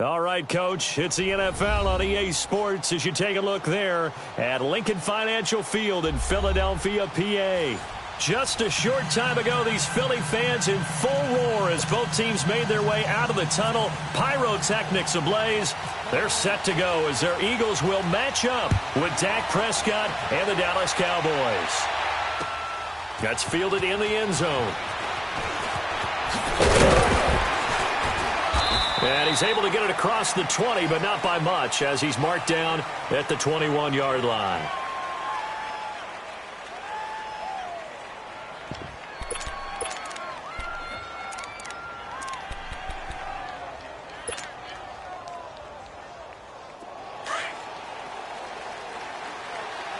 All right, Coach, it's the NFL on EA Sports as you take a look there at Lincoln Financial Field in Philadelphia, PA. Just a short time ago, these Philly fans in full roar as both teams made their way out of the tunnel. Pyrotechnics ablaze. They're set to go as their Eagles will match up with Dak Prescott and the Dallas Cowboys. That's fielded in the end zone. And he's able to get it across the 20, but not by much, as he's marked down at the 21-yard line.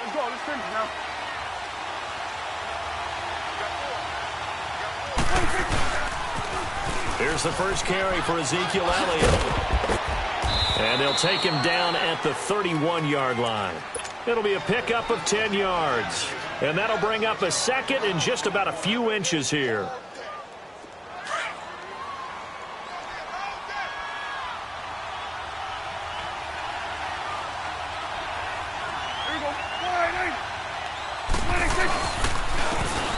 Let's go. Let's finish now. Here's the first carry for Ezekiel Elliott. And they'll take him down at the 31-yard line. It'll be a pickup of 10 yards. And that'll bring up a second and just about a few inches here.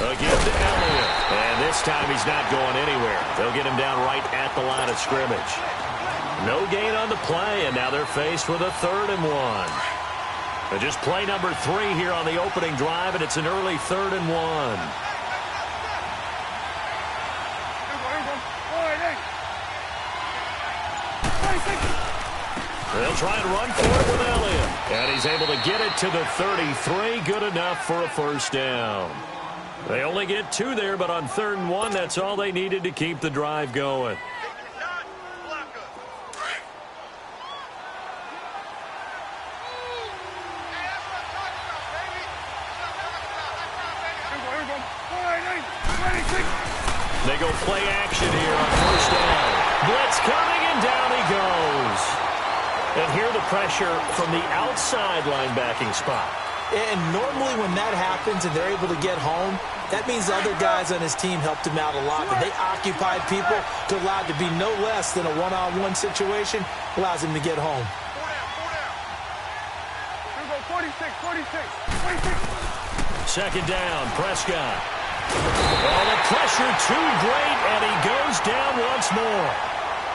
Again to Elliott. And this time he's not going anywhere. They'll get him down right at the line of scrimmage. No gain on the play, and now they're faced with a 3rd and 1. Just play number 3 here on the opening drive, and it's an early 3rd and 1. They'll try and run for it with Elliott. And he's able to get it to the 33. Good enough for a first down. They only get 2 there, but on 3rd and 1, that's all they needed to keep the drive going. They go play action here on first down. Blitz coming, and down he goes. And here the pressure from the outside linebacking spot. And normally when that happens and they're able to get home, that means the other guys on his team helped him out a lot. But they occupied people to allow it to be no less than a one-on-one situation, allows him to get home. 46. Second down, Prescott. Oh, the pressure too great, and he goes down once more.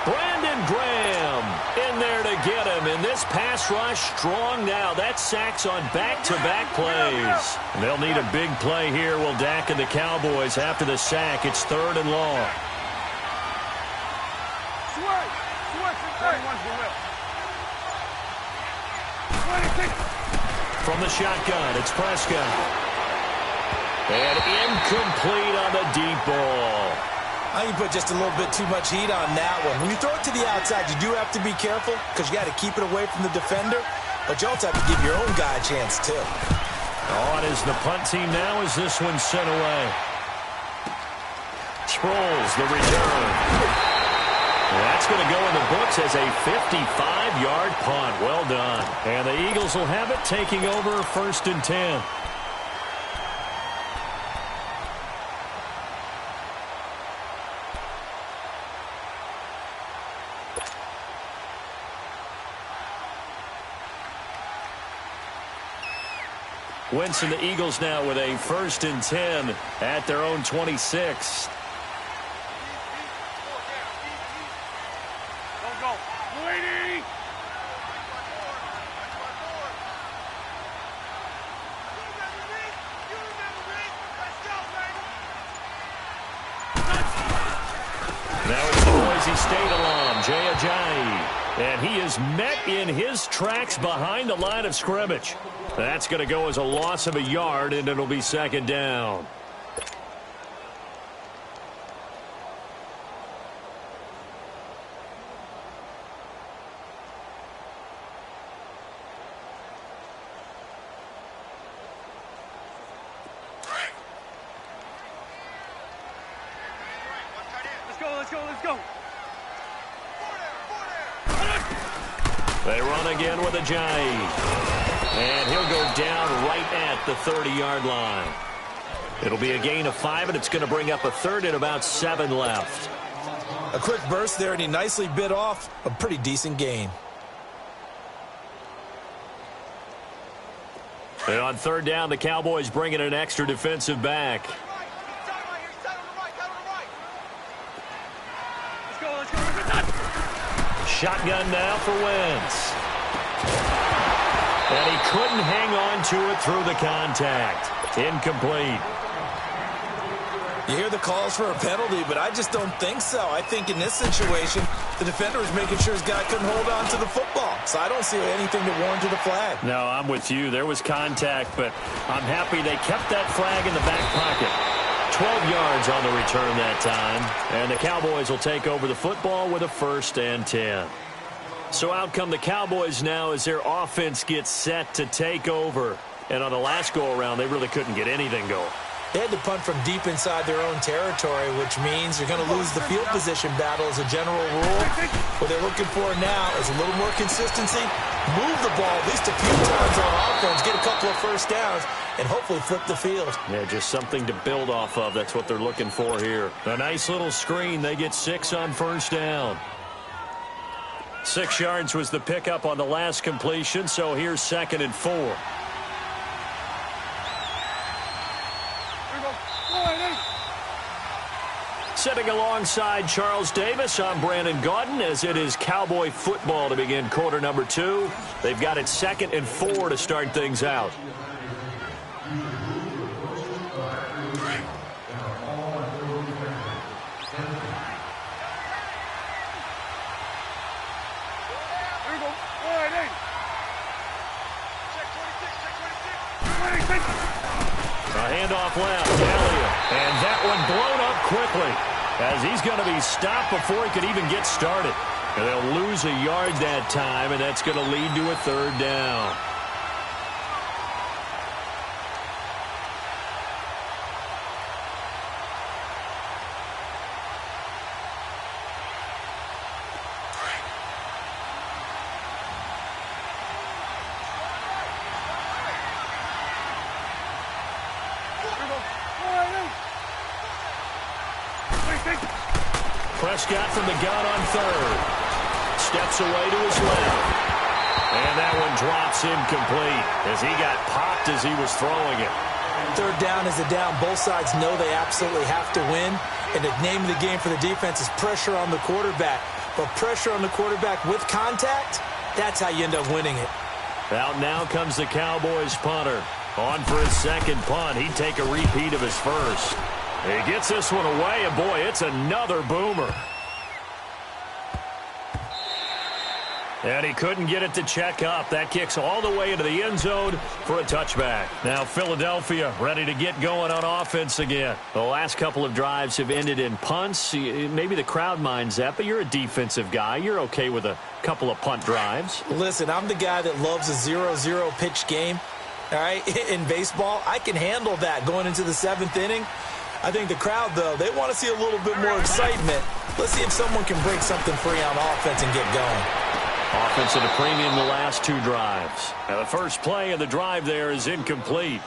Brandon Graham in there to get him, and this pass rush strong now. That's sacks on back-to-back plays. And they'll need a big play here, will Dak and the Cowboys after the sack. It's 3rd and long. From the shotgun, it's Prescott. And incomplete on the deep ball. I think you put just a little bit too much heat on that one. When you throw it to the outside, you do have to be careful because you got to keep it away from the defender. But you also have to give your own guy a chance, too. On is the punt team now as this one's sent away. Sproles, the return. That's going to go in the books as a 55-yard punt. Well done. And the Eagles will have it, taking over 1st and 10. Wentz and the Eagles now with a 1st and 10 at their own 26. Now it's the Boise State alum, Jay Ajayi. And he is met in his tracks behind the line of scrimmage. That's going to go as a loss of a yard, and it'll be 2nd down. Let's go. They run again with Ajayi. And he'll go down right at the 30-yard line. It'll be a gain of 5, and it's going to bring up a 3rd and about 7 left. A quick burst there, and he nicely bit off a pretty decent gain. And on third down, the Cowboys bring in an extra defensive back. Shotgun now for Wentz. And he couldn't hang on to it through the contact. Incomplete. You hear the calls for a penalty, but I just don't think so. I think in this situation, the defender was making sure his guy couldn't hold on to the football. So I don't see anything that warranted a flag. No, I'm with you. There was contact, but I'm happy they kept that flag in the back pocket. 12 yards on the return that time. And the Cowboys will take over the football with a 1st and 10. So out come the Cowboys now as their offense gets set to take over. And on the last go-around, they really couldn't get anything going. They had to punt from deep inside their own territory, which means you're going to lose the field position battle as a general rule. What they're looking for now is a little more consistency, move the ball at least a few times on offense, get a couple of first downs, and hopefully flip the field. Yeah, just something to build off of. That's what they're looking for here. A nice little screen. They get 6 on first down. 6 yards was the pickup on the last completion, so here's 2nd and 4. Sitting alongside Charles Davis, I'm Brandon Gaudin, as it is Cowboy football to begin quarter number 2. They've got it 2nd and 4 to start things out. A handoff left, Elliott, and that one blown up quickly as he's going to be stopped before he could even get started. And they'll lose a yard that time, and that's going to lead to a 3rd down. Prescott from the gun on 3rd. Steps away to his left. And that one drops incomplete as he got popped as he was throwing it. 3rd down is a down. Both sides know they absolutely have to win. And the name of the game for the defense is pressure on the quarterback. But pressure on the quarterback with contact, that's how you end up winning it. Out now comes the Cowboys punter. On for his 2nd punt. He'd take a repeat of his 1st. He gets this one away, and boy, it's another boomer. And he couldn't get it to check up. That kicks all the way into the end zone for a touchback. Now Philadelphia ready to get going on offense again. The last couple of drives have ended in punts. Maybe the crowd minds that, but you're a defensive guy. You're okay with a couple of punt drives. Listen, I'm the guy that loves a 0-0 pitch game. All right, in baseball, I can handle that going into the 7th inning. I think the crowd, though, they want to see a little bit more excitement. Let's see if someone can break something free on offense and get going. Offense at a premium the last 2 drives. Now the first play of the drive there is incomplete.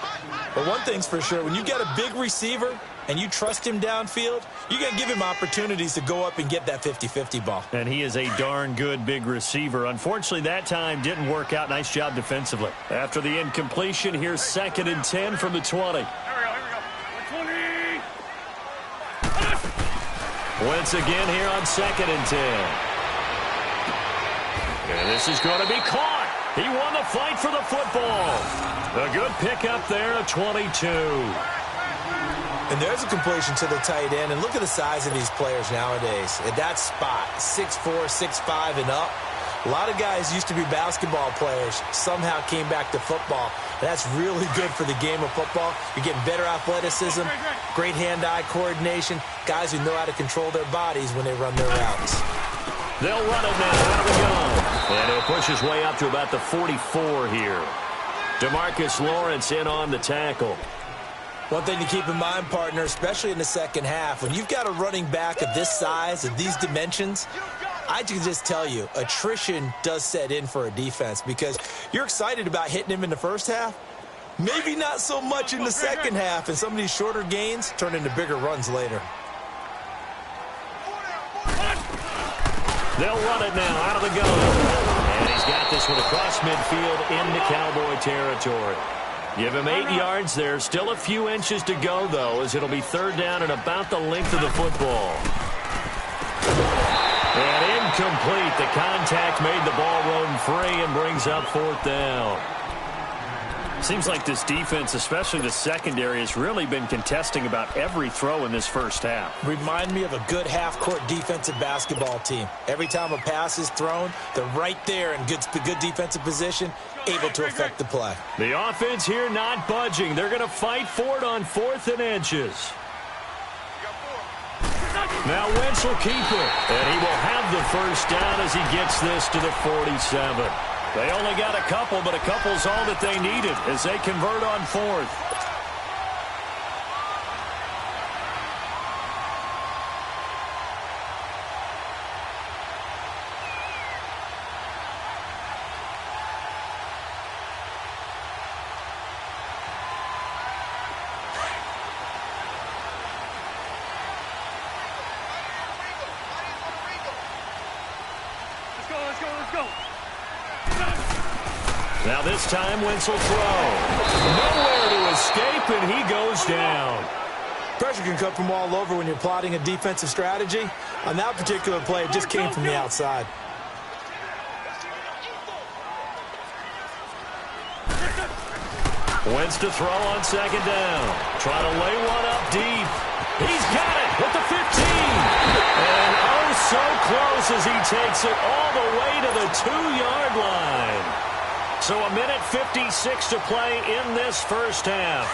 But one thing's for sure, when you got a big receiver and you trust him downfield, you're going to give him opportunities to go up and get that 50-50 ball. And he is a darn good big receiver. Unfortunately, that time didn't work out. Nice job defensively. After the incompletion, here's 2nd and 10 from the 20. Wentz again here on 2nd and 10. And this is going to be caught. He won the fight for the football. A good pickup there at 22. And there's a completion to the tight end. And look at the size of these players nowadays. At that spot, 6'4", 6'5", and up. A lot of guys used to be basketball players, somehow came back to football. That's really good for the game of football. You're getting better athleticism, great hand-eye coordination, guys who know how to control their bodies when they run their routes. They'll run it now out of the gun. And he'll push his way up to about the 44 here. DeMarcus Lawrence in on the tackle. One thing to keep in mind, partner, especially in the second half, when you've got a running back of this size, of these dimensions, I can just tell you, attrition does set in for a defense because you're excited about hitting him in the first half. Maybe not so much in the second half, and some of these shorter gains turn into bigger runs later. They'll run it now out of the gun. And he's got this one across midfield into Cowboy territory. Give him 8 yards there. Still a few inches to go, though, as it'll be third down and about the length of the football. And incomplete. The contact made the ball run free and brings up fourth down. Seems like this defense, especially the secondary, has really been contesting about every throw in this first half. Remind me of a good half-court defensive basketball team. Every time a pass is thrown, they're right there in good defensive position, able to affect the play. The offense here not budging. They're going to fight for it on 4th and inches. Now Wentz will keep it, and he will have the first down as he gets this to the 47. They only got a couple, but a couple's all that they needed as they convert on 4th. Let's go. Now this time, Wentz will throw. Nowhere to escape, and he goes down. Pressure can come from all over when you're plotting a defensive strategy. On that particular play, it just came from the outside. Wentz to throw on second down. Try to lay one up deep. He's got it at the 15. And oh, so close as he takes it all the way to the 2-yard line. So a minute 56 to play in this first half.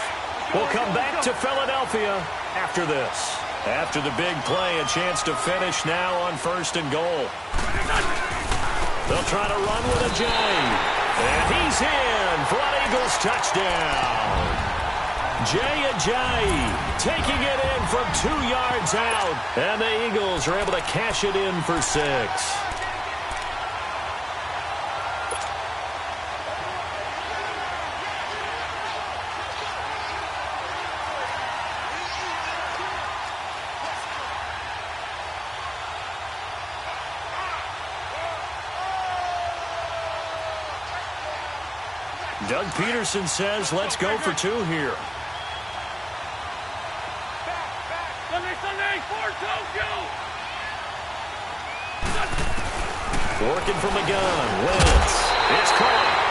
We'll come back to Philadelphia after this. After the big play, a chance to finish now on 1st and goal. They'll try to run with a J. And he's in for an Eagles touchdown. Jay Ajayi taking it in from 2 yards out. And the Eagles are able to cash it in for 6. Doug Peterson says, let's go for 2 here. Sunday, 4, Tokyo! Working from the gun. Wentz. It's caught.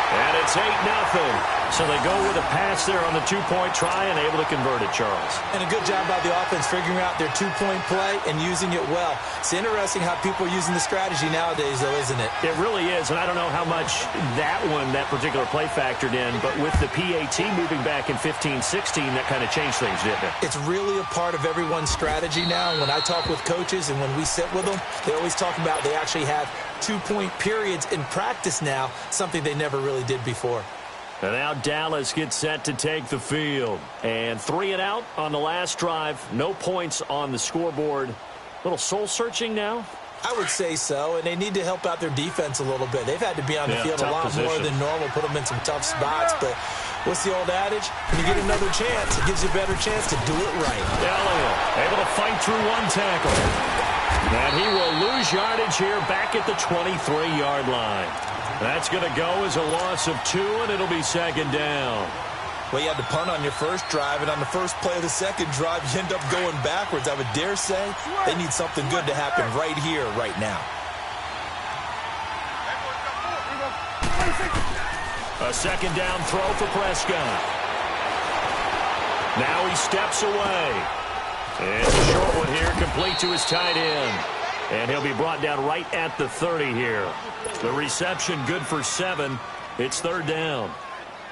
And it's 8-0. So they go with a pass there on the 2-point try and able to convert it, Charles. And a good job by the offense figuring out their 2-point play and using it well. It's interesting how people are using the strategy nowadays, though, isn't it? It really is, and I don't know how much that particular play factored in, but with the PAT moving back in 15-16, that kind of changed things, didn't it? It's really a part of everyone's strategy now. When I talk with coaches and when we sit with them, they always talk about they actually have 2-point periods in practice now, something they never really did before. And now Dallas gets set to take the field. And 3 and out on the last drive. No points on the scoreboard. A little soul-searching now? I would say so, and they need to help out their defense a little bit. They've had to be on the field a lot more than normal, put them in some tough spots. But what's the old adage? When you get another chance, it gives you a better chance to do it right. Elliott able to fight through 1 tackle. And he will lose yardage here back at the 23-yard line. That's going to go as a loss of 2, and it'll be second down. Well, you had to punt on your first drive, and on the first play of the second drive, you end up going backwards. I would dare say they need something good to happen right here, right now. A second down throw for Prescott. Now he steps away. And a short one here, complete to his tight end. And he'll be brought down right at the 30 here. The reception good for 7. It's third down.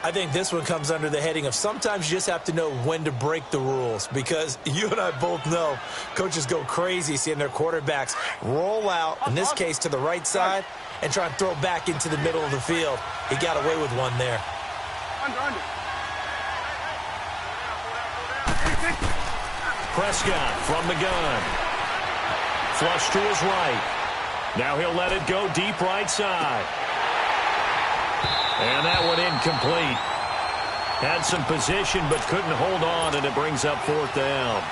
I think this one comes under the heading of sometimes you just have to know when to break the rules, because you and I both know coaches go crazy seeing their quarterbacks roll out, in this case to the right side, and try and throw back into the middle of the field. He got away with one there. Under. Prescott from the gun. Flush to his right. Now he'll let it go deep right side. And that one incomplete. Had some position but couldn't hold on, and it brings up fourth down.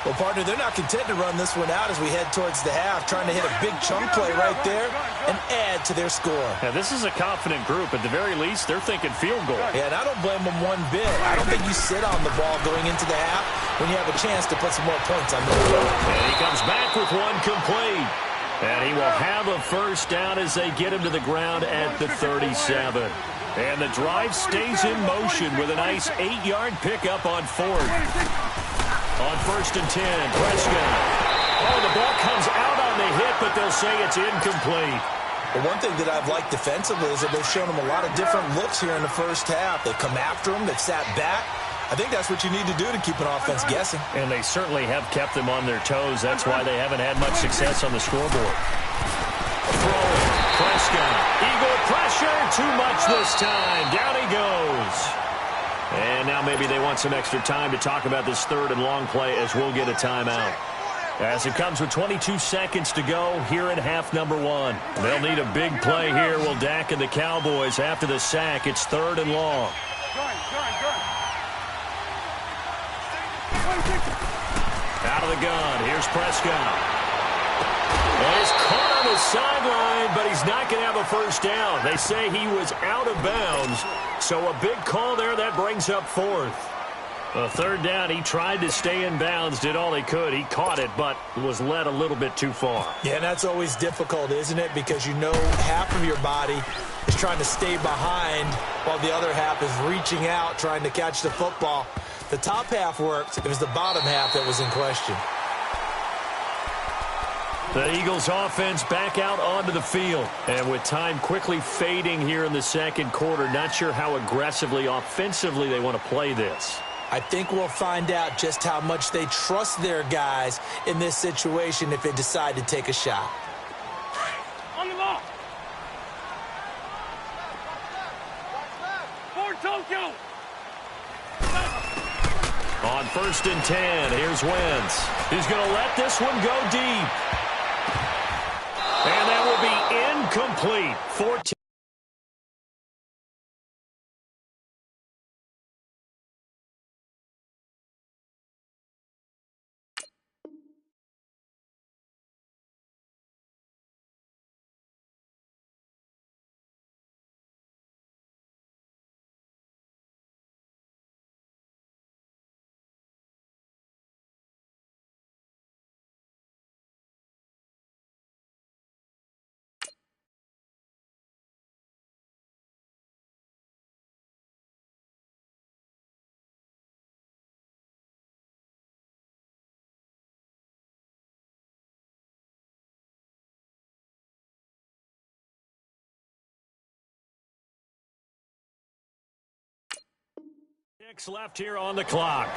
Well, partner, they're not content to run this one out as we head towards the half, trying to hit a big chunk play right there and add to their score. Now, this is a confident group. At the very least, they're thinking field goal. Yeah, and I don't blame them one bit. I don't think you sit on the ball going into the half when you have a chance to put some more points on the board. And he comes back with one complete. And he will have a first down as they get him to the ground at the 37. And the drive stays in motion with a nice 8-yard pickup on fourth. On 1st and 10, Prescott. Oh, the ball comes out on the hit, but they'll say it's incomplete. Well, one thing that I've liked defensively is that they've shown them a lot of different looks here in the first half. They've come after him. They've sat back. I think that's what you need to do to keep an offense guessing. And they certainly have kept them on their toes. That's why they haven't had much success on the scoreboard. Throwing, Prescott. Eagle pressure, too much this time. Down he goes. And now maybe they want some extra time to talk about this 3rd and long play as we'll get a timeout. As it comes with 22 seconds to go here in half number 1. They'll need a big play here. Will Dak and the Cowboys after the sack. It's 3rd and long. Out of the gun. Here's Prescott. And he's caught on the sideline, but he's not going to have a first down. They say he was out of bounds. So a big call there. That brings up 4th. A 3rd down, he tried to stay in bounds, did all he could. He caught it, but was led a little bit too far. Yeah, and that's always difficult, isn't it? Because you know half of your body is trying to stay behind while the other half is reaching out, trying to catch the football. The top half worked. It was the bottom half that was in question. The Eagles offense back out onto the field. And with time quickly fading here in the 2nd quarter, not sure how aggressively, offensively they want to play this. I think we'll find out just how much they trust their guys in this situation if they decide to take a shot. On the ball. Forward, Tokyo. On 1st and 10, here's Wentz. He's going to let this one go deep. And that will be incomplete. 14. Six left here on the clock.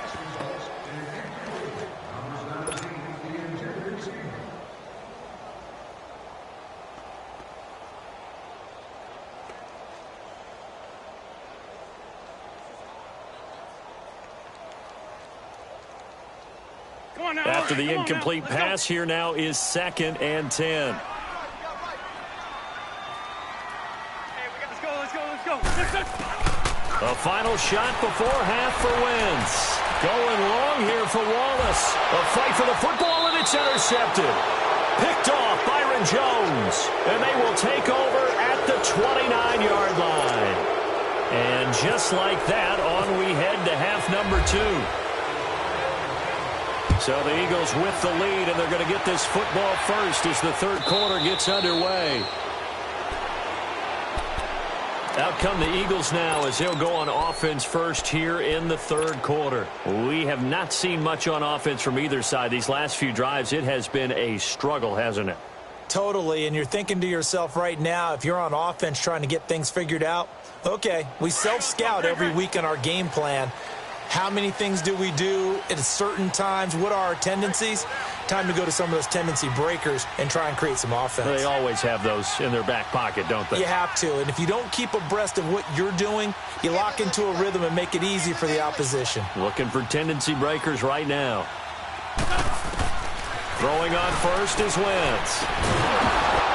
Come on now. After the incomplete pass, here now is 2nd and 10. A final shot before half for Wentz. Going long here for Wallace. A fight for the football, and it's intercepted. Picked off Byron Jones. And they will take over at the 29-yard line. And just like that, on we head to half number 2. So the Eagles with the lead, and they're going to get this football first as the 3rd quarter gets underway. Out come the Eagles now as they'll go on offense first here in the 3rd quarter. We have not seen much on offense from either side. These last few drives, it has been a struggle, hasn't it? Totally, and you're thinking to yourself right now, if you're on offense trying to get things figured out, okay, we self-scout every week in our game plan. How many things do we do at certain times? What are our tendencies? Time to go to some of those tendency breakers and try and create some offense. They always have those in their back pocket, don't they? You have to, and if you don't keep abreast of what you're doing, you lock into a rhythm and make it easy for the opposition. Looking for tendency breakers right now. Throwing on first is Wentz.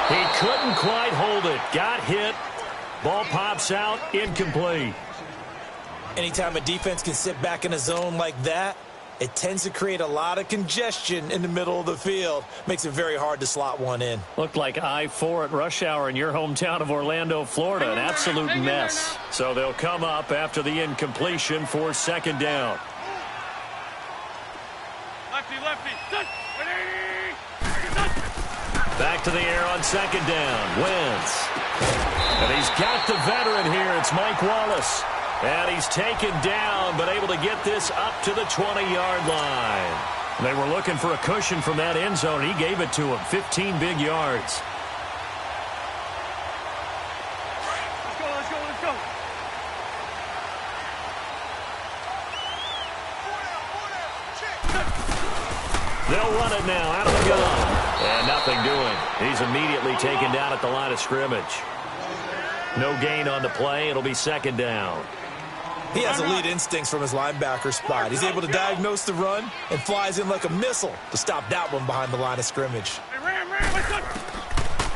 He couldn't quite hold it. Got hit. Ball pops out. Incomplete. Anytime a defense can sit back in a zone like that, It tends to create a lot of congestion in the middle of the field. Makes it very hard to slot one in. Looked like I-4 at rush hour in your hometown of Orlando, Florida. An absolute mess. So they'll come up after the incompletion for second down. Lefty, lefty. Touch. 180. Back to the air on second down. Wentz. And he's got the veteran here. It's Mike Wallace. And he's taken down, but able to get this up to the 20-yard line. They were looking for a cushion from that end zone. He gave it to him. 15 big yards. Let's go, let's go, let's go. They'll run it now out of the gun. And nothing doing. He's immediately taken down at the line of scrimmage. No gain on the play. It'll be second down. He has elite instincts from his linebacker spot. He's able to diagnose the run and flies in like a missile to stop that one behind the line of scrimmage. Hey, Ram, let's go.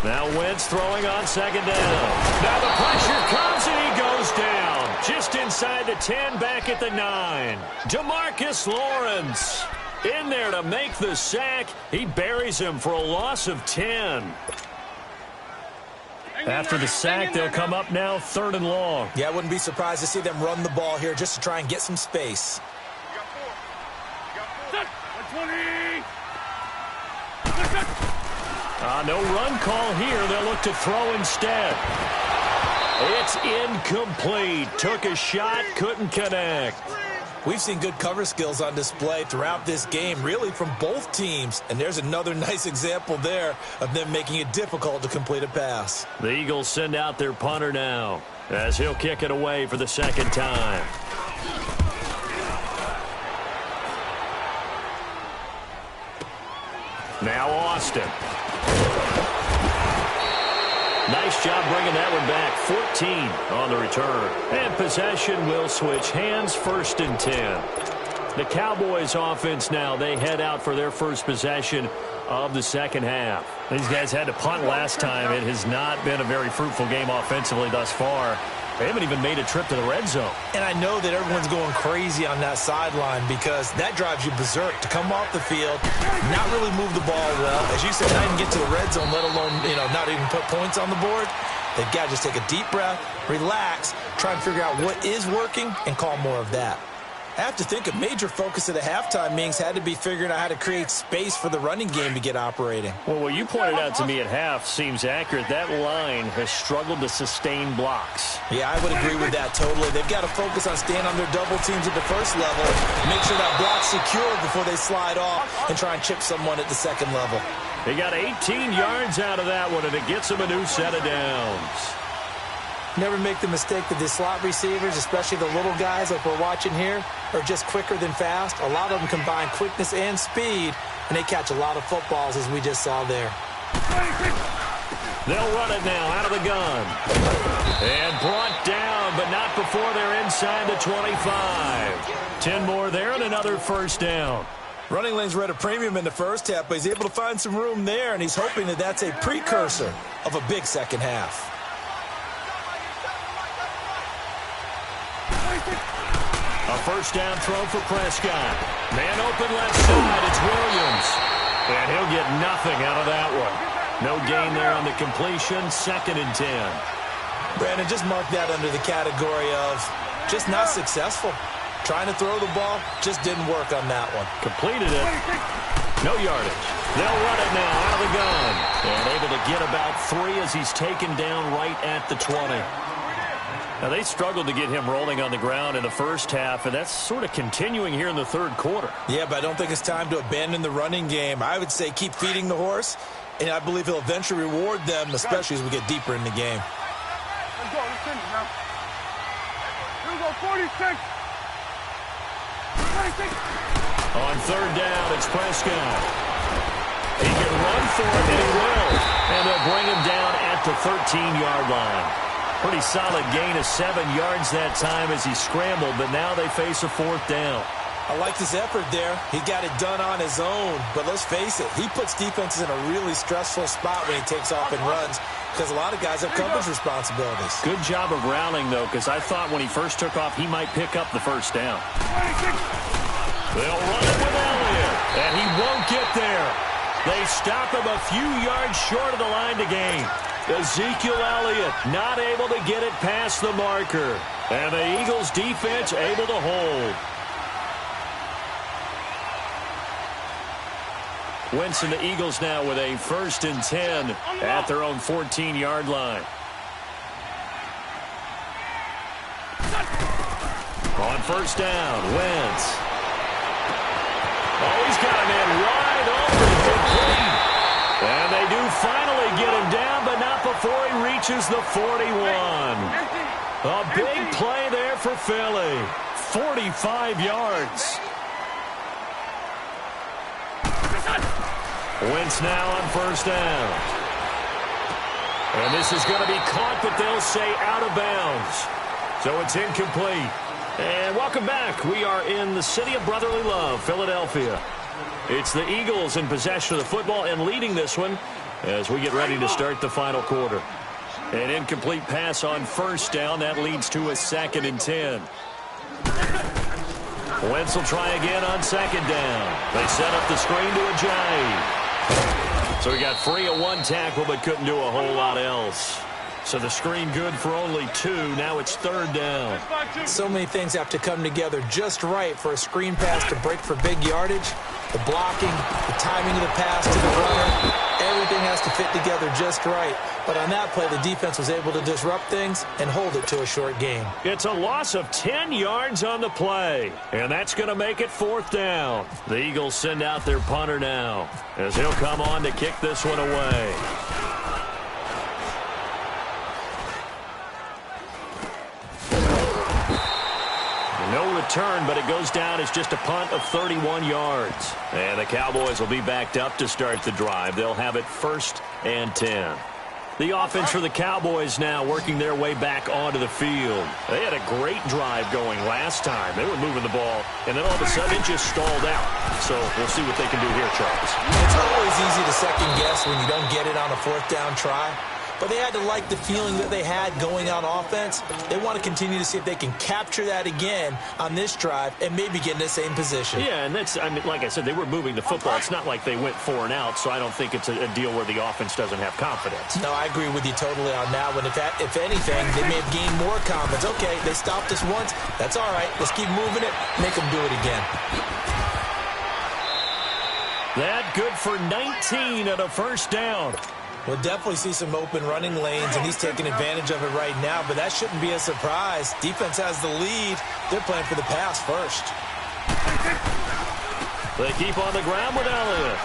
Now Wentz throwing on second down. Now the pressure comes and he goes down. Just inside the 10, back at the 9. DeMarcus Lawrence in there to make the sack. He buries him for a loss of 10. After the sack, they'll come up now 3rd and long. Yeah, I wouldn't be surprised to see them run the ball here just to try and get some space. Touch. 120. No run call here. They'll look to throw instead. It's incomplete. Took a shot, couldn't connect. We've seen good cover skills on display throughout this game, really from both teams. And there's another nice example there of them making it difficult to complete a pass. The Eagles send out their punter now as he'll kick it away for the second time. Now Austin. Nice job bringing that one back. 14 on the return. And possession will switch hands, 1st and 10. The Cowboys offense now, they head out for their first possession of the second half. These guys had to punt last time. It has not been a very fruitful game offensively thus far. They haven't even made a trip to the red zone. And I know that everyone's going crazy on that sideline because that drives you berserk to come off the field, not really move the ball well. As you said, not even get to the red zone, let alone, not even put points on the board. They've got to just take a deep breath, relax, try and figure out what is working, and call more of that. I have to think a major focus of the halftime meetings had to be figuring out how to create space for the running game to get operating. Well, what you pointed out to me at half seems accurate. That line has struggled to sustain blocks. Yeah, I would agree with that totally. They've got to focus on staying on their double teams at the first level, make sure that block's secure before they slide off and try and chip someone at the second level. They got 18 yards out of that one, and it gets them a new set of downs. Never make the mistake that the slot receivers, especially the little guys like we're watching here, are just quicker than fast. A lot of them combine quickness and speed, and they catch a lot of footballs, as we just saw there. They'll run it now out of the gun. And brought down, but not before they're inside the 25. 10 more there and another first down. Running lanes were at a premium in the first half, but he's able to find some room there, and he's hoping that that's a precursor of a big second half. A first down throw for Prescott. Man open left side. It's Williams. And he'll get nothing out of that one. No gain there on the completion. 2nd and 10. Brandon, just mark that under the category of just not successful. Trying to throw the ball just didn't work on that one. Completed it. No yardage. They'll run it now out of the gun. And able to get about 3 as he's taken down right at the 20. Now, they struggled to get him rolling on the ground in the first half, and that's sort of continuing here in the third quarter. Yeah, but I don't think it's time to abandon the running game. I would say keep feeding the horse, and I believe he'll eventually reward them, especially as we get deeper in the game. Let's go. Let's finish now. Here we go. 46. 46. On third down, it's Prescott. He can run for it, and he will. And they'll bring him down at the 13-yard line. Pretty solid gain of 7 yards that time as he scrambled, but now they face a 4th down. I like his effort there. He got it done on his own, but let's face it, he puts defenses in a really stressful spot when he takes off and runs because a lot of guys have coverage responsibilities. Good job of rallying, though, because I thought when he first took off, he might pick up the first down. They'll run it with Elliott, and he won't get there. They stop him a few yards short of the line to gain. Ezekiel Elliott not able to get it past the marker. And the Eagles defense able to hold. Wentz and the Eagles now with a 1st and 10 at their own 14-yard line. On 1st down, Wentz. Oh, he's got a man wide open. Complete. And they do finally get him down, but not before he reaches the 41. A big play there for Philly. 45 yards. Wentz now on 1st down. And this is going to be caught, but they'll say out of bounds. So it's incomplete. And welcome back. We are in the city of brotherly love, Philadelphia. It's the Eagles in possession of the football and leading this one as we get ready to start the final quarter. An incomplete pass on 1st down. That leads to a 2nd and 10. Wentz will try again on 2nd down. They set up the screen to Ajayi. So he got free of 1 tackle but couldn't do a whole lot else. So the screen good for only 2. Now it's 3rd down. So many things have to come together just right for a screen pass to break for big yardage. The blocking, the timing of the pass to the runner, everything has to fit together just right. But on that play, the defense was able to disrupt things and hold it to a short gain. It's a loss of 10 yards on the play, and that's going to make it 4th down. The Eagles send out their punter now as he'll come on to kick this one away. No return, but it goes down as just a punt of 31 yards. And the Cowboys will be backed up to start the drive. They'll have it 1st and 10. The offense for the Cowboys now working their way back onto the field. They had a great drive going last time. They were moving the ball, and then all of a sudden it just stalled out. So we'll see what they can do here, Charles. It's always easy to second guess when you don't get it on a 4th down try. But they had to like the feeling that they had going on offense. They want to continue to see if they can capture that again on this drive and maybe get in the same position. Yeah, and that's, I mean, like I said, they were moving the football. It's not like they went 4 and out, so I don't think it's a deal where the offense doesn't have confidence. No, I agree with you totally on that one. If anything, they may have gained more confidence. Okay, they stopped us once. That's all right. Let's keep moving it. Make them do it again. That good for 19 at a 1st down. We'll definitely see some open running lanes, and he's taking advantage of it right now, but that shouldn't be a surprise. Defense has the lead. They're playing for the pass first. They keep on the ground with Elliott.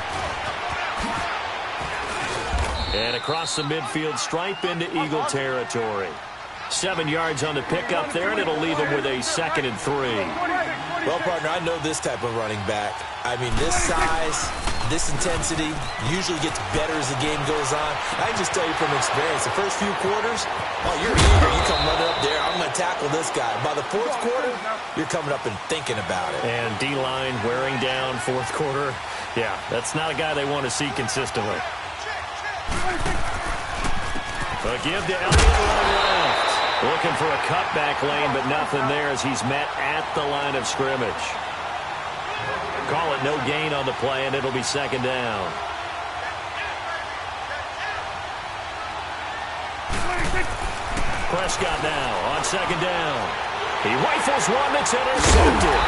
And across the midfield stripe into Eagle territory. 7 yards on the pickup there, and it'll leave them with a 2nd and 3. Well, partner, I know this type of running back. I mean, this size, this intensity usually gets better as the game goes on. I can just tell you from experience, the first few quarters, oh, you're eager. You come running up there. I'm going to tackle this guy. By the 4th quarter, you're coming up and thinking about it. And D-line wearing down 4th quarter. Yeah, that's not a guy they want to see consistently. A give to Elliott running left. Looking for a cutback lane, but nothing there as he's met at the line of scrimmage. Call it no gain on the play, and it'll be 2nd down. Prescott now on 2nd down. He rifles one that's intercepted.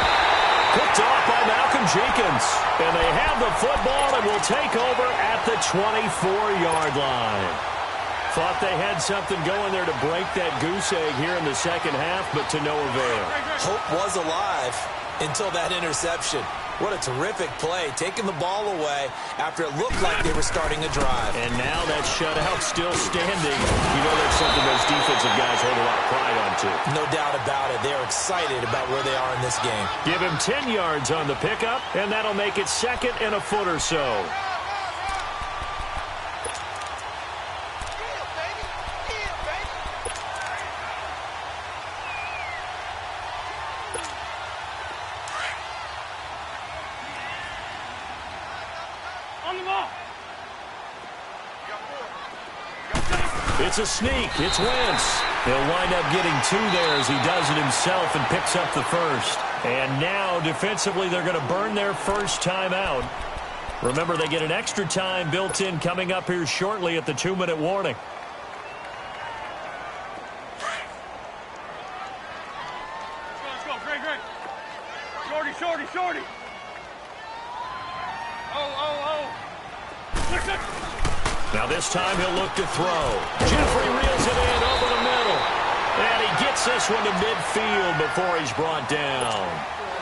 Picked off by Malcolm Jenkins. And they have the football and will take over at the 24-yard line. Thought they had something going there to break that goose egg here in the 2nd half, but to no avail. Hope was alive until that interception. What a terrific play, taking the ball away after it looked like they were starting a drive. And now that shutout still standing. You know that's something those defensive guys hold a lot of pride on, too. No doubt about it. They're excited about where they are in this game. Give him 10 yards on the pickup, and that'll make it 2nd and a foot or so. It's a sneak. It's Wentz. He'll wind up getting 2 there as he does it himself and picks up the 1st. And now, defensively, they're going to burn their first timeout. Remember, they get an extra time built in coming up here shortly at the 2-minute warning. Let's go. Great. Shorty. Oh. Now this time he'll look to throw. Jeffrey reels it in over the middle. And he gets this one to midfield before he's brought down.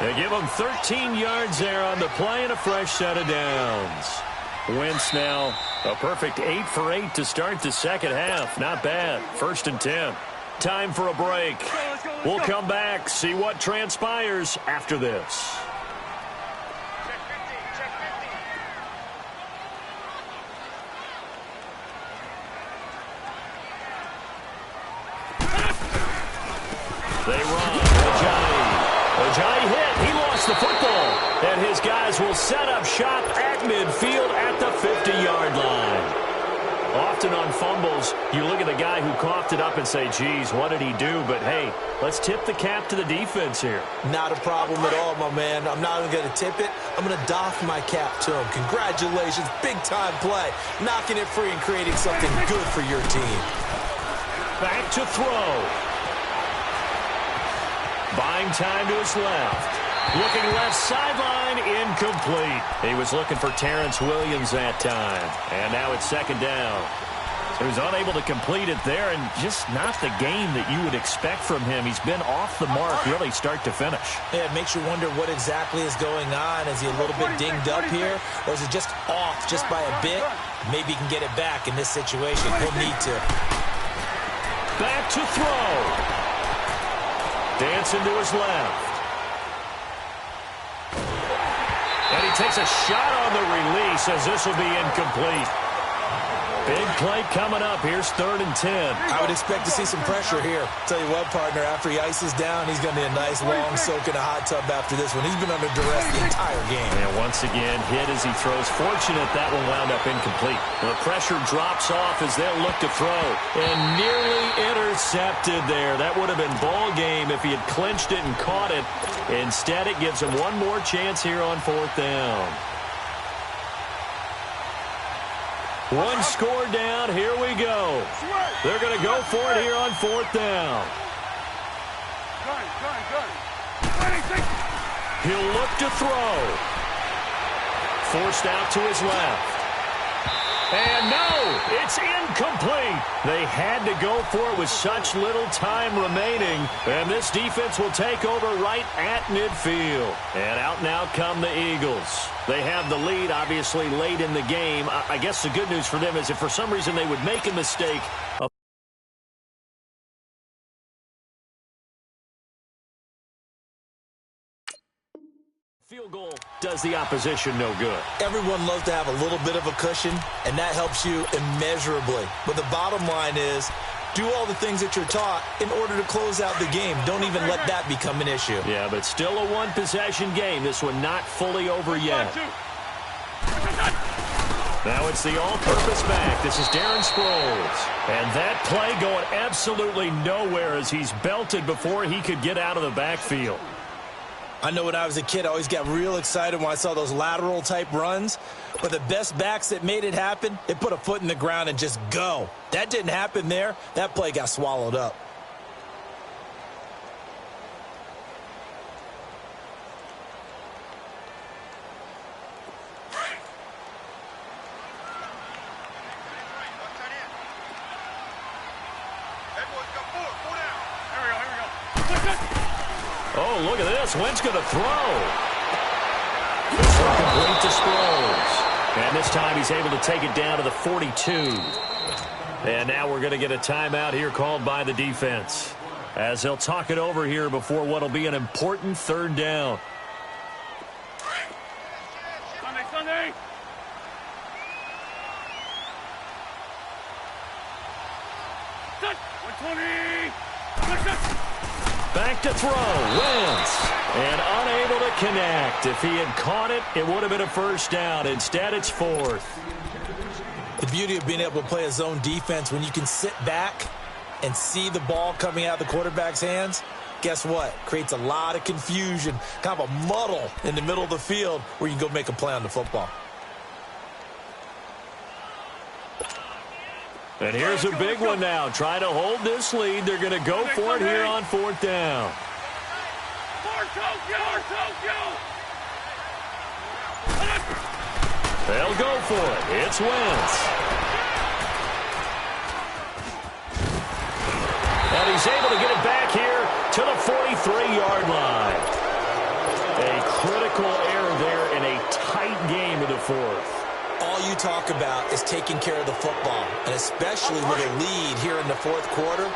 They give him 13 yards there on the play and a fresh set of downs. Wentz now a perfect 8 for 8 to start the second half. Not bad. 1st and 10. Time for a break. We'll come back, see what transpires after this. They run. Ajayi hit. He lost the football. And his guys will set up shop at midfield at the 50-yard line. Often on fumbles, you look at the guy who coughed it up and say, geez, what did he do? But, hey, let's tip the cap to the defense here. Not a problem at all, my man. I'm not even going to tip it. I'm going to doff my cap to him. Congratulations. Big-time play. Knocking it free and creating something good for your team. Back to throw. Buying time to his left. Looking left sideline, incomplete. He was looking for Terrence Williams that time. And now it's 2nd down. So he was unable to complete it there, and just not the game that you would expect from him. He's been off the mark really start to finish. Yeah, it makes you wonder what exactly is going on. Is he a little bit dinged up here, or is it just off just by a bit? Maybe he can get it back in this situation. He'll need to. Back to throw. Dancing to his left. And he takes a shot on the release as this will be incomplete. Big play coming up. Here's 3rd and 10. I would expect to see some pressure here. Tell you what, partner, after he ices down, he's going to need a nice long soak in a hot tub after this one. He's been under duress the entire game. And once again, hit as he throws. Fortunate that one wound up incomplete. The pressure drops off as they'll look to throw. And nearly intercepted there. That would have been ball game if he had clinched it and caught it. Instead, it gives him one more chance here on 4th down. One score down. Here we go. They're going to go for it here on 4th down. He'll look to throw. Forced out to his left. And no, it's incomplete. They had to go for it with such little time remaining. And this defense will take over right at midfield. And out now come the Eagles. They have the lead, obviously, late in the game. I guess the good news for them is if for some reason they would make a mistake, field goal does the opposition no good. Everyone loves to have a little bit of a cushion, and that helps you immeasurably. But the bottom line is, do all the things that you're taught in order to close out the game. Don't even let that become an issue. Yeah, but still a one-possession game. This one not fully over yet. Now it's the all-purpose back. This is Darren Sproles. And that play going absolutely nowhere as he's belted before he could get out of the backfield. I know when I was a kid, I always got real excited when I saw those lateral-type runs. But the best backs that made it happen, they put a foot in the ground and just go. That didn't happen there. That play got swallowed up. Oh, look at this. Wentz going to throw. This one complete to Sproles. And this time he's able to take it down to the 42. And now we're going to get a timeout here called by the defense, as they'll talk it over here before what will be an important 3rd down. Sunday. Set. 120. Back to throw. Wentz. And unable to connect. If he had caught it, it would have been a 1st down. Instead, it's 4th. The beauty of being able to play a zone defense when you can sit back and see the ball coming out of the quarterback's hands, guess what? Creates a lot of confusion, kind of a muddle in the middle of the field where you can go make a play on the football. And here's a big one now. Trying to hold this lead. They're going to go for it here on 4th down. They'll go for it. It's Wentz. And he's able to get it back here to the 43-yard line. A critical error there in a tight game in the 4th. All you talk about is taking care of the football, and especially with a lead here in the 4th quarter.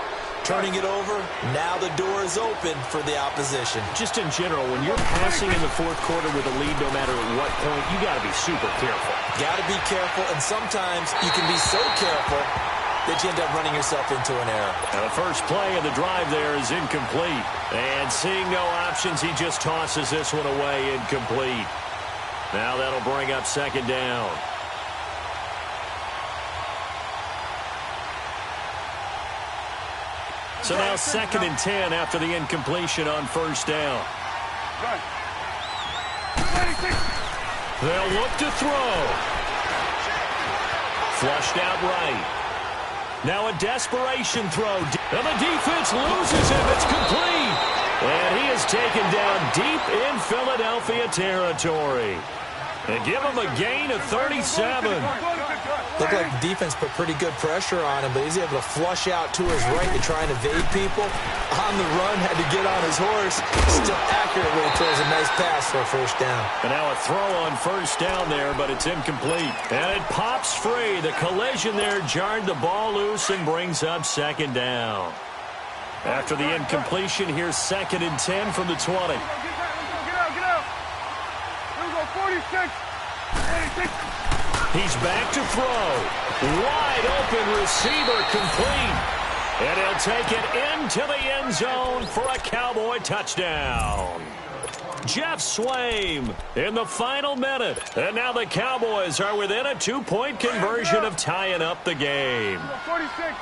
Turning it over, now the door is open for the opposition. Just in general, when you're passing in the 4th quarter with a lead, no matter at what point, you got to be super careful. Got to be careful, and sometimes you can be so careful that you end up running yourself into an error. And the first play of the drive there is incomplete. And seeing no options, he just tosses this one away, incomplete. Now that'll bring up 2nd down. So now 2nd and 10 after the incompletion on 1st down. They'll look to throw. Flushed out right. Now a desperation throw. And the defense loses him. It's complete. And he is taken down deep in Philadelphia territory. And give him a gain of 37. Looked like the defense put pretty good pressure on him, but he's able to flush out to his right to try and evade people. On the run, had to get on his horse. Still accurately throws a nice pass for a 1st down. And now a throw on 1st down there, but it's incomplete. And it pops free. The collision there jarred the ball loose and brings up 2nd down. After the incompletion, here's 2nd and 10 from the 20. Get out. Here we go, 46. He's back to throw. Wide open receiver complete. And he'll take it into the end zone for a Cowboy touchdown. Jeff Swaim in the final minute. And now the Cowboys are within a 2-point conversion of tying up the game. 46.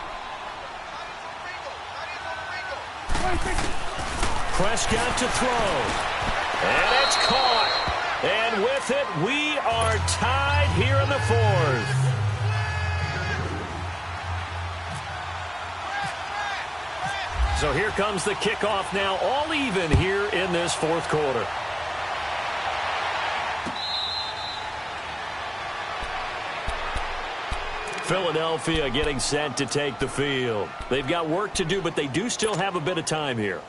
Prescott to throw. And it's caught. And with it, we are tied here in the 4th. So here comes the kickoff now, all even here in this 4th quarter. Philadelphia getting set to take the field. They've got work to do, but they do still have a bit of time here.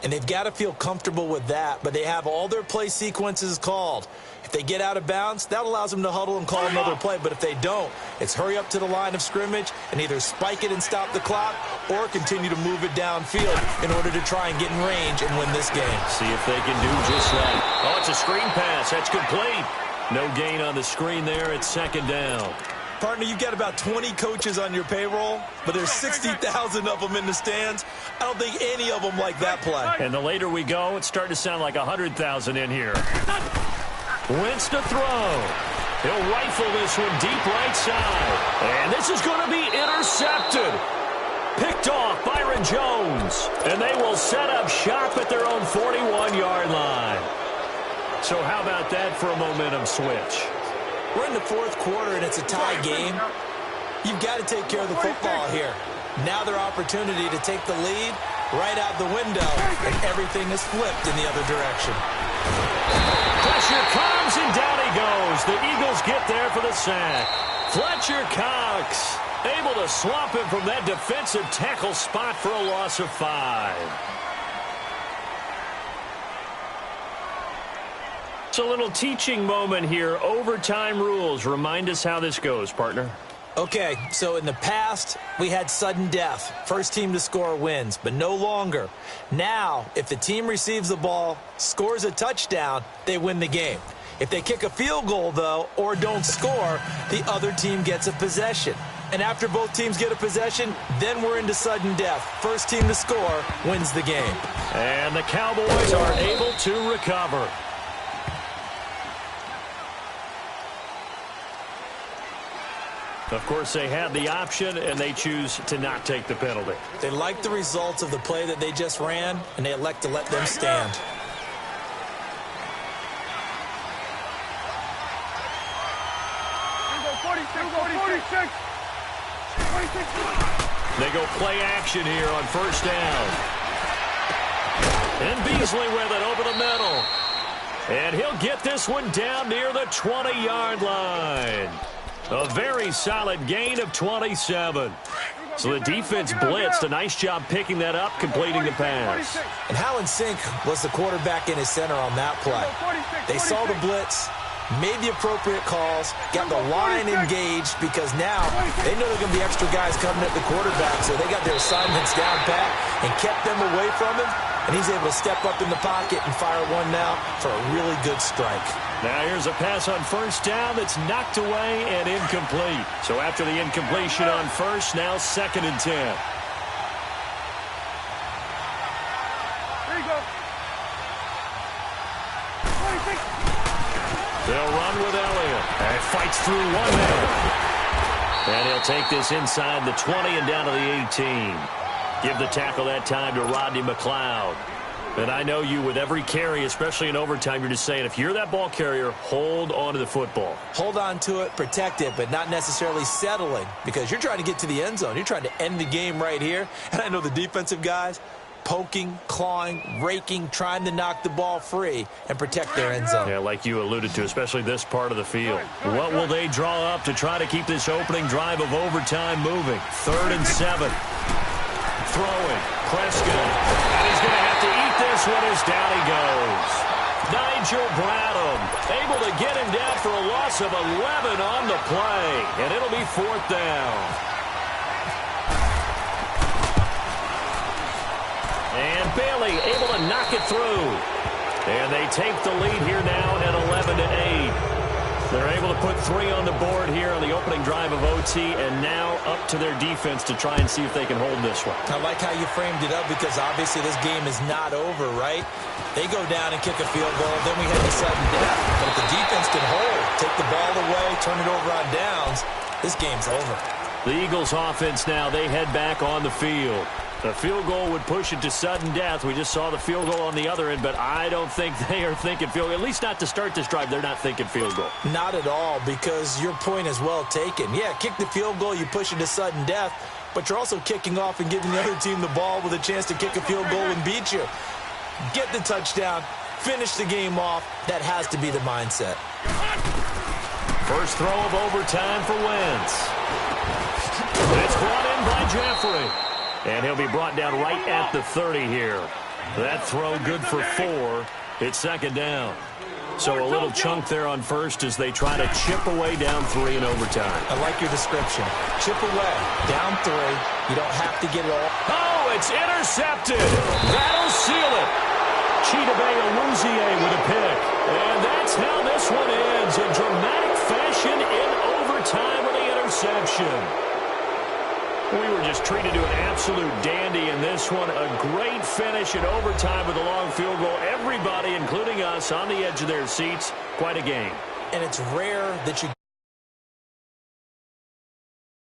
And they've got to feel comfortable with that, but they have all their play sequences called. If they get out of bounds, that allows them to huddle and call another play. But if they don't, it's hurry up to the line of scrimmage and either spike it and stop the clock or continue to move it downfield in order to try and get in range and win this game. See if they can do just that. Oh, it's a screen pass. That's complete. No gain on the screen there. It's 2nd down. Partner, you've got about 20 coaches on your payroll, but there's 60,000 of them in the stands. I don't think any of them like that play. And the later we go, it's starting to sound like 100,000 in here. Wentz to throw. He'll rifle this one deep right side. And this is going to be intercepted. Picked off Byron Jones. And they will set up shop at their own 41-yard line. So how about that for a momentum switch? We're in the 4th quarter, and it's a tie game. You've got to take care of the football here. Now their opportunity to take the lead right out the window, and everything is flipped in the other direction. Pressure comes, and down he goes. The Eagles get there for the sack. Fletcher Cox able to swamp him from that defensive tackle spot for a loss of 5. A little teaching moment here. Overtime rules. Remind us how this goes, partner. Okay, so in the past, we had sudden death. First team to score wins, but no longer. Now, if the team receives the ball, scores a touchdown, they win the game. If they kick a field goal, though, or don't score, the other team gets a possession. And after both teams get a possession, then we're into sudden death. First team to score wins the game. And the Cowboys are able to recover. Of course, they had the option, and they choose to not take the penalty. They like the results of the play that they just ran, and they elect to let them stand. Here we go, 46. They go play action here on first down. And Beasley with it over the middle. And he'll get this one down near the 20-yard line. A very solid gain of 27. So the defense blitzed. A nice job picking that up, completing the pass. And how in sync was the quarterback in his center on that play? They saw the blitz, made the appropriate calls, got the line engaged because now they know there are going to be extra guys coming at the quarterback, so they got their assignments down pat and kept them away from him, and he's able to step up in the pocket and fire one now for a really good strike. Now here's a pass on first down that's knocked away and incomplete. So after the incompletion on first, now 2nd and 10. Here you go. 26. They'll run with Elliott. And fights through one man. And he'll take this inside the 20 and down to the 18. Give the tackle that time to Rodney McLeod. And I know you, with every carry, especially in overtime, you're just saying, if you're that ball carrier, hold on to the football. Hold on to it, protect it, but not necessarily settling, because you're trying to get to the end zone. You're trying to end the game right here. And I know the defensive guys poking, clawing, raking, trying to knock the ball free and protect their end zone. Yeah, like you alluded to, especially this part of the field. What will they draw up to try to keep this opening drive of overtime moving? 3rd and 7. Throwing. Prescott. And he's going to have to eat this one as down he goes. Nigel Bradham able to get him down for a loss of 11 on the play. And it'll be 4th down. And Bailey able to knock it through. And they take the lead here now at 11-8. They're able to put 3 on the board here on the opening drive of OT, and now up to their defense to try and see if they can hold this one. I like how you framed it up, because obviously this game is not over, right? They go down and kick a field goal, then we have the sudden death. But if the defense can hold, take the ball away, turn it over on downs, this game's over. The Eagles offense now, they head back on the field. The field goal would push it to sudden death. We just saw the field goal on the other end, but I don't think they are thinking field goal. At least not to start this drive. They're not thinking field goal. Not at all, because your point is well taken. Yeah, kick the field goal, you push it to sudden death, but you're also kicking off and giving the other team the ball with a chance to kick a field goal and beat you. Get the touchdown, finish the game off. That has to be the mindset. First throw of overtime for Wentz. It's brought in by Jeffrey. And he'll be brought down right at the 30 here. That throw good for 4. It's 2nd down. So a little chunk there on first as they try to chip away down 3 in overtime. I like your description. Chip away, down 3. You don't have to get it all. Oh, it's intercepted. That'll seal it. Chidobe Awuzie with a pick. And that's how this one ends. In dramatic fashion in overtime with the interception. We were just treated to an absolute dandy in this one. A great finish in overtime with a long field goal. Everybody, including us, on the edge of their seats. Quite a game. And it's rare that you